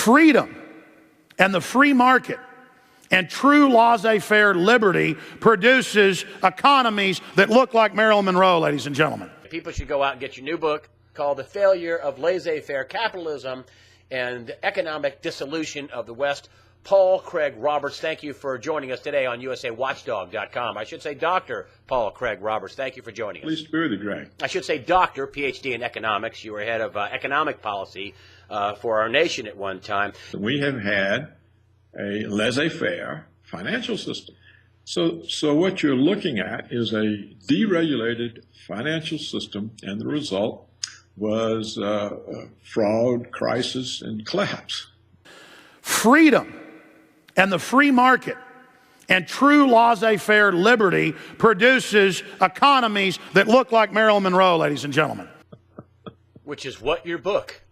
Freedom and the free market and true laissez-faire liberty produces economies that look like Marilyn Monroe, ladies and gentlemen. People should go out and get your new book called The Failure of Laissez-Faire Capitalism and Economic Dissolution of the West. Paul Craig Roberts, thank you for joining us today on USAWatchdog.com. I should say Dr. Paul Craig Roberts, thank you for joining us. Pleased to be with you, Greg. I should say Doctor, PhD in economics. You were head of economic policy for our nation at one time. We have had a laissez-faire financial system. So what you're looking at is a deregulated financial system, and the result was fraud, crisis, and collapse. Freedom and the free market and true laissez-faire liberty produces economies that look like Marilyn Monroe, ladies and gentlemen. Which is what your book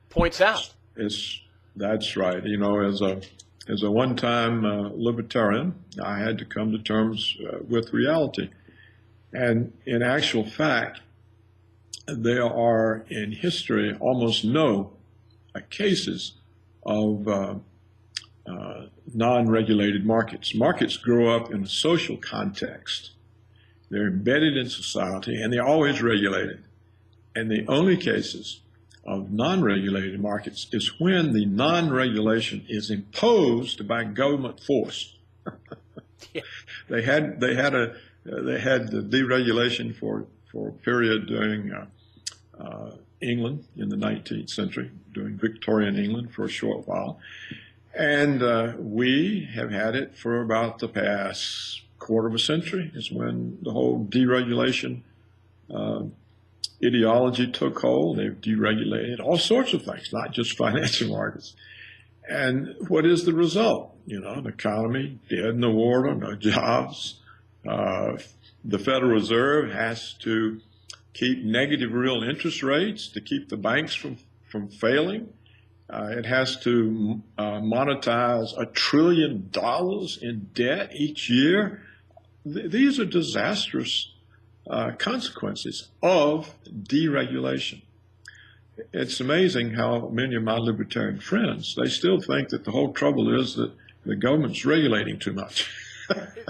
points out. That's right. You know, as a one-time libertarian, I had to come to terms with reality. And in actual fact, there are in history almost no cases of non-regulated markets. Markets grow up in a social context. They're embedded in society, and they're always regulated. And the only cases of non-regulated markets is when the non-regulation is imposed by government force. Yeah. They had the deregulation for a period during England in the 19th century, during Victorian England for a short while. And we have had it for about the past quarter of a century, is when the whole deregulation ideology took hold. They've deregulated all sorts of things, not just financial markets. And what is the result? You know, an economy dead in the water, no jobs. The Federal Reserve has to keep negative real interest rates to keep the banks from failing. It has to monetize $1 trillion in debt each year. These are disastrous consequences of deregulation. It's amazing how many of my libertarian friends, they still think that the whole trouble is that the government's regulating too much.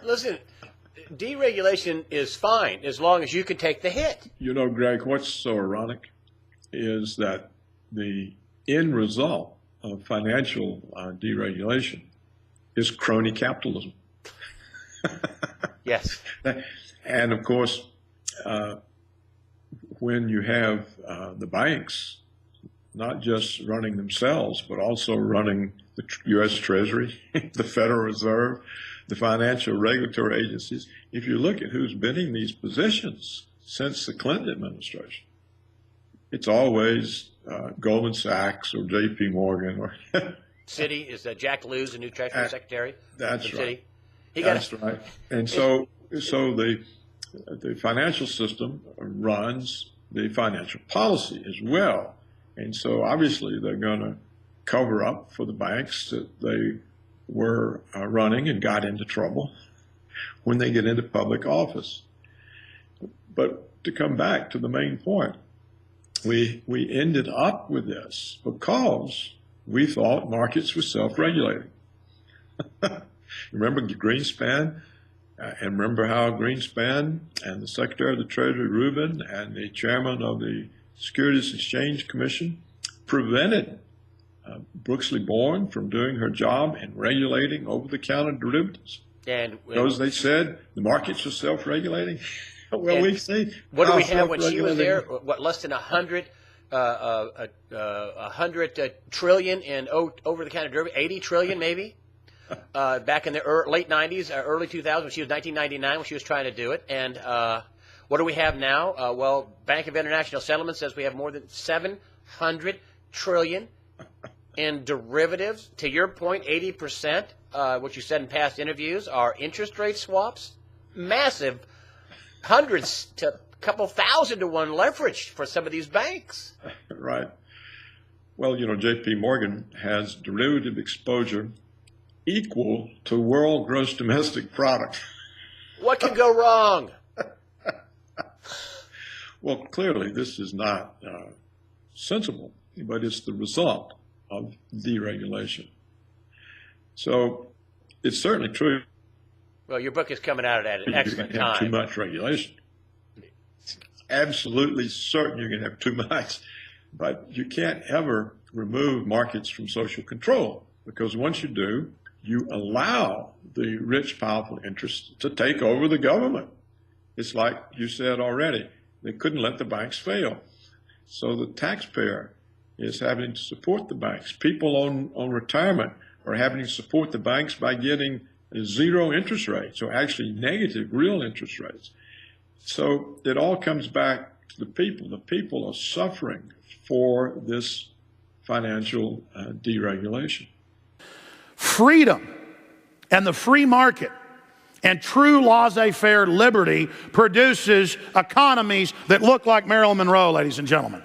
Listen, deregulation is fine as long as you can take the hit. You know, Greg, what's so ironic is that the end result of financial deregulation is crony capitalism. Yes. And of course, when you have the banks not just running themselves, but also running the U.S. Treasury, the Federal Reserve, the financial regulatory agencies, if you look at who's been in these positions since the Clinton administration, it's always Goldman Sachs or J.P. Morgan or Citi is Jack Lews, the new Treasury Secretary. That's right. That's right. And so the financial system runs the financial policy as well. And so obviously they're going to cover up for the banks that they were running and got into trouble when they get into public office. But to come back to the main point, we ended up with this because we thought markets were self-regulating. Remember Greenspan? And remember how Greenspan and the Secretary of the Treasury, Rubin, and the chairman of the Securities Exchange Commission prevented Brooksley Born from doing her job in regulating over-the-counter derivatives. And because they said the markets are self-regulating. Well, we see. What do we have when she was there? What, less than 100 trillion in over-the-counter derivatives? 80 trillion, maybe? Back in the late 90s, early 2000s, when she was 1999, when she was trying to do it. And what do we have now? Well, Bank of International Settlements says we have more than 700 trillion in derivatives. To your point, 80%, what you said in past interviews, are interest rate swaps. Massive, hundreds to a couple thousand to one leverage for some of these banks. Right. Well, you know, J.P. Morgan has derivative exposure equal to world gross domestic product. What can go wrong? Well, clearly this is not sensible, but it's the result of deregulation. So it's certainly true. Well, your book is coming out at an excellent You can have too time. much regulation. It's absolutely certain you're going to have too much. But you can't ever remove markets from social control, because once you do, you allow the rich, powerful interests to take over the government. It's like you said already, they couldn't let the banks fail. So the taxpayer is having to support the banks. People on retirement are having to support the banks by getting zero interest rates, or actually negative real interest rates. So it all comes back to the people. The people are suffering for this financial deregulation. Freedom and the free market and true laissez-faire liberty produces economies that look like Marilyn Monroe, ladies and gentlemen.